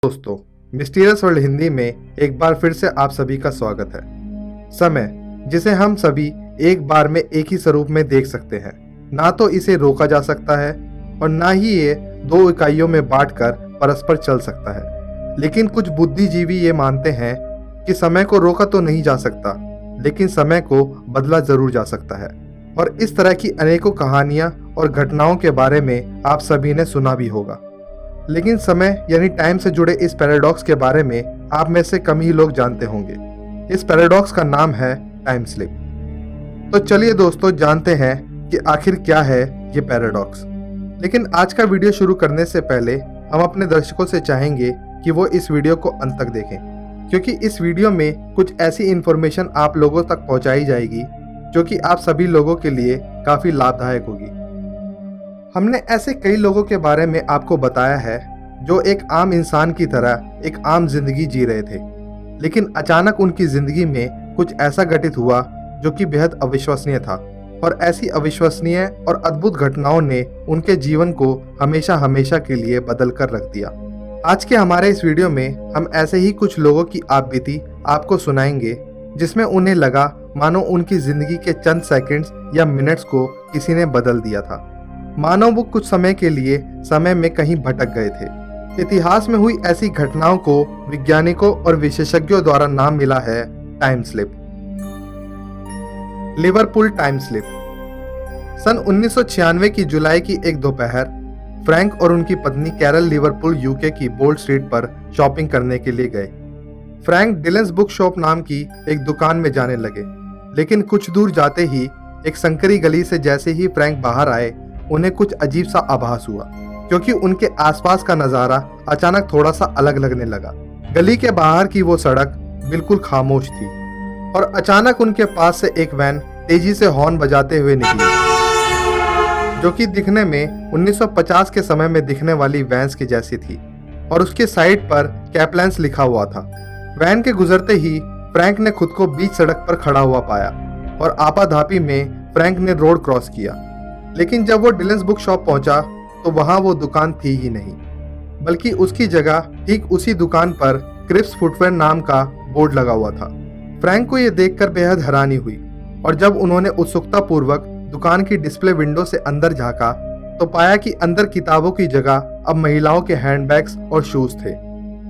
दोस्तों, mysterious world Hindi में एक बार फिर से आप सभी का स्वागत है। समय, जिसे हम सभी एक बार में एक ही स्वरूप में देख सकते हैं, ना तो इसे रोका जा सकता है और ना ही ये दो इकाइयों में बांटकर परस्पर चल सकता है। लेकिन कुछ बुद्धिजीवी ये मानते हैं कि समय को रोका तो नहीं जा सकता, लेकिन समय को बदला जरूर जा सकता है। और इस तरह की अनेकों कहानियां और घटनाओं के बारे में आप सभी ने सुना भी होगा। लेकिन समय यानी टाइम से जुड़े इस पैराडॉक्स के बारे में आप में से कम ही लोग जानते होंगे। इस पैराडॉक्स का नाम है टाइम स्लिप। तो चलिए दोस्तों, जानते हैं कि आखिर क्या है ये पैराडॉक्स। लेकिन आज का वीडियो शुरू करने से पहले हम अपने दर्शकों से चाहेंगे कि वो इस वीडियो को अंत तक देखें, क्योंकि इस वीडियो में कुछ ऐसी इन्फॉर्मेशन आप लोगों तक पहुंचाई जाएगी जो कि आप सभी लोगों के लिए काफ़ी लाभदायक होगी। हमने ऐसे कई लोगों के बारे में आपको बताया है जो एक आम इंसान की तरह एक आम जिंदगी जी रहे थे, लेकिन अचानक उनकी जिंदगी में कुछ ऐसा घटित हुआ जो कि बेहद अविश्वसनीय था। और ऐसी अविश्वसनीय और अद्भुत घटनाओं ने उनके जीवन को हमेशा हमेशा के लिए बदल कर रख दिया। आज के हमारे इस वीडियो में हम ऐसे ही कुछ लोगों की आपबीती आपको सुनाएंगे, जिसमें उन्हें लगा मानो उनकी जिंदगी के चंद सेकंड्स या मिनट्स को किसी ने बदल दिया था। मानो वो कुछ समय के लिए समय में कहीं भटक गए थे। इतिहास में हुई ऐसी घटनाओं को वैज्ञानिकों और विशेषज्ञों द्वारा नाम मिला है time slip. Liverpool time slip. सन 1996 की जुलाई की एक दोपहर फ्रैंक और उनकी पत्नी कैरल लिवरपूल यूके की बोल्ड स्ट्रीट पर शॉपिंग करने के लिए गए। फ्रैंक डिलन्स बुक शॉप नाम की एक दुकान में जाने लगे, लेकिन कुछ दूर जाते ही एक संकरी गली से जैसे ही फ्रैंक बाहर आए, उन्हें कुछ अजीब सा आभास हुआ, क्योंकि उनके आसपास का नजारा अचानक थोड़ा सा अलग लगने लगा। गली के बाहर की वो सड़क बिल्कुल खामोश थी और अचानक उनके पास से एक वैन तेजी से हॉर्न बजाते हुए निकली, जो कि दिखने में 1950 के समय में दिखने वाली वैन्स की जैसी थी और उसके साइड पर कैपलैंस लिखा हुआ था। वैन के गुजरते ही फ्रैंक ने खुद को बीच सड़क पर खड़ा हुआ पाया और आपाधापी में फ्रैंक ने रोड क्रॉस किया। लेकिन जब वो डिलन्स बुक शॉप पहुंचा तो वहां वो दुकान थी ही नहीं, बल्कि उसकी जगह ठीक उसी दुकान पर क्रिप्स फुटवेयर नाम का बोर्ड लगा हुआ था। फ्रैंक को ये देखकर बेहद हैरानी हुई और जब उन्होंने उत्सुकता पूर्वक दुकान की डिस्प्ले विंडो से अंदर झांका तो पाया कि अंदर किताबों की जगह अब महिलाओं के हैंडबैग्स और शूज थे।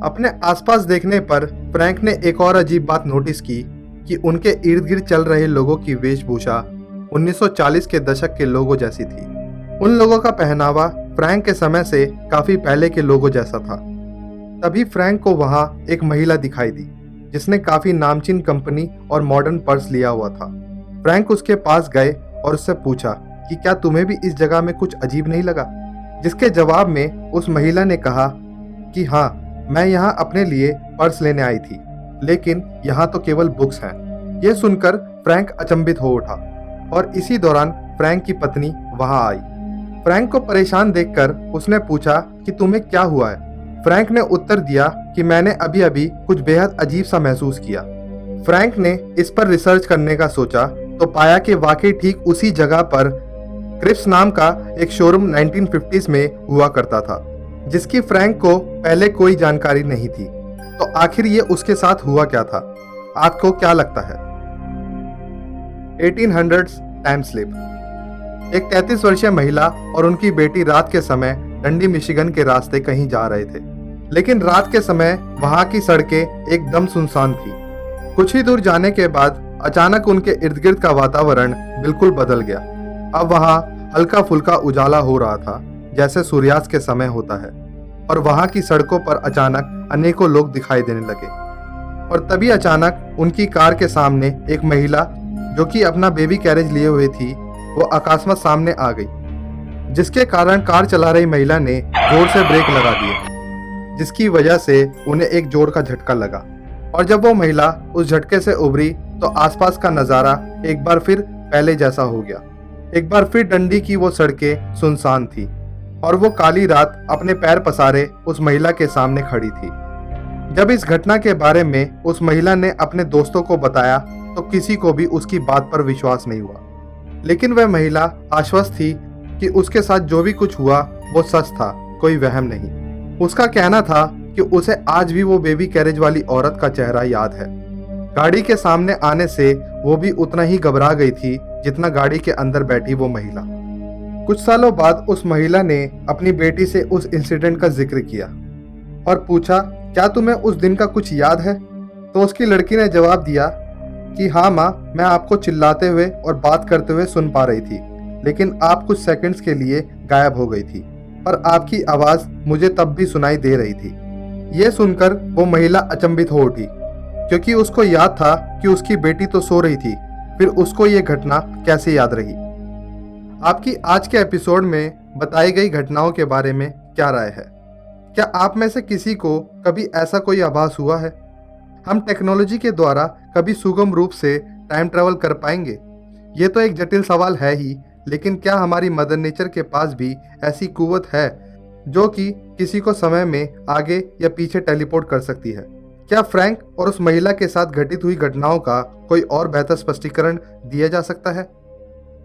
अपने आसपास देखने पर फ्रैंक ने एक और अजीब बात नोटिस की कि उनके इर्द गिर्द चल रहे लोगों की वेशभूषा 1940 के दशक के लोगों जैसी थी। उन लोगों का पहनावा फ्रैंक के समय से काफी पहले के लोगों जैसा था। तभी फ्रैंक को वहां एक महिला दिखाई दी, जिसने काफी नामचीन कंपनी और मॉडर्न पर्स लिया हुआ था। फ्रैंक उसके पास गए और उससे पूछा कि क्या तुम्हें भी इस जगह में कुछ अजीब नहीं लगा? जिसके जवाब में उस महिला ने कहा कि हाँ, मैं यहाँ अपने लिए पर्स लेने आई थी, लेकिन यहाँ तो केवल बुक्स हैं। यह सुनकर फ्रैंक अचंभित हो उठा और इसी दौरान फ्रैंक की पत्नी वहां आई। फ्रैंक को परेशान देखकर उसने पूछा कि तुम्हें क्या हुआ है? फ्रैंक ने उत्तर दिया कि मैंने अभी अभी कुछ बेहद अजीब सा महसूस किया। फ्रैंक ने इस पर रिसर्च करने का सोचा तो पाया कि वाकई ठीक उसी जगह पर क्रिप्स नाम का एक शोरूम 1950s में हुआ करता था, जिसकी फ्रैंक को पहले कोई जानकारी नहीं थी। तो आखिर ये उसके साथ हुआ क्या था? आपको क्या लगता है? 1800s time slip. एक 33 वर्षीय महिला और उनकी बेटी रात के समय डंडी मिशिगन के रास्ते कहीं जा रहे थे, लेकिन रात के समय वहां की सड़कें एकदम सुनसान थी। कुछ ही दूर जाने के बाद अचानक उनके इर्द गिर्द का वातावरण बिल्कुल बदल गया। अब वहां हल्का फुल्का उजाला हो रहा था, जैसे सूर्यास्त के समय होता है, और वहां की सड़कों पर अचानक अनेकों लोग दिखाई देने लगे। और तभी अचानक उनकी कार के सामने एक महिला, जो कि अपना बेबी कैरेज लिए हुए थी, वो अकस्मात सामने आ गई, जिसके कारण कार चला रही महिला ने जोर से ब्रेक लगा दिए, जिसकी वजह से उन्हें एक जोर का झटका लगा। और जब वो महिला उस झटके से उभरी तो आसपास का नजारा एक बार फिर पहले जैसा हो गया। एक बार फिर डंडी की वो सड़कें सुनसान थी और वो काली रात अपने पैर पसारे उस महिला के सामने खड़ी थी। जब इस घटना के बारे में उस महिला ने अपने दोस्तों को बताया तो किसी को भी उसकी बात पर विश्वास नहीं हुआ, लेकिन वह महिला आश्वस्त थी कि उसके साथ जो भी कुछ हुआ वो सच था, कोई वहम नहीं। उसका कहना था कि उसे आज भी वो बेबी कैरेज वाली औरत का चेहरा याद है। गाड़ी के सामने आने से वो भी उतना ही घबरा गई थी जितना गाड़ी के अंदर बैठी वो महिला। कुछ सालों बाद उस महिला ने अपनी बेटी से उस इंसिडेंट का जिक्र किया और पूछा, क्या तुम्हें उस दिन का कुछ याद है? तो उसकी लड़की ने जवाब दिया कि हाँ माँ, मैं आपको चिल्लाते हुए और बात करते हुए सुन पा रही थी, लेकिन आप कुछ सेकंड्स के लिए गायब हो गई थी, पर आपकी आवाज़ मुझे तब भी सुनाई दे रही थी। यह सुनकर वो महिला अचंभित हो उठी, क्योंकि उसको याद था कि उसकी बेटी तो सो रही थी, फिर उसको ये घटना कैसे याद रही। आपकी आज के एपिसोड में बताई गई घटनाओं के बारे में क्या राय है? क्या आप में से किसी को कभी ऐसा कोई आभास हुआ है? हम टेक्नोलॉजी के द्वारा कभी सुगम रूप से टाइम ट्रैवल कर पाएंगे? ये तो एक जटिल सवाल है ही, लेकिन क्या हमारी मदर नेचर के पास भी ऐसी कुव्वत है जो कि किसी को समय में आगे या पीछे टेलीपोर्ट कर सकती है? क्या फ्रैंक और उस महिला के साथ घटित हुई घटनाओं का कोई और बेहतर स्पष्टीकरण दिया जा सकता है?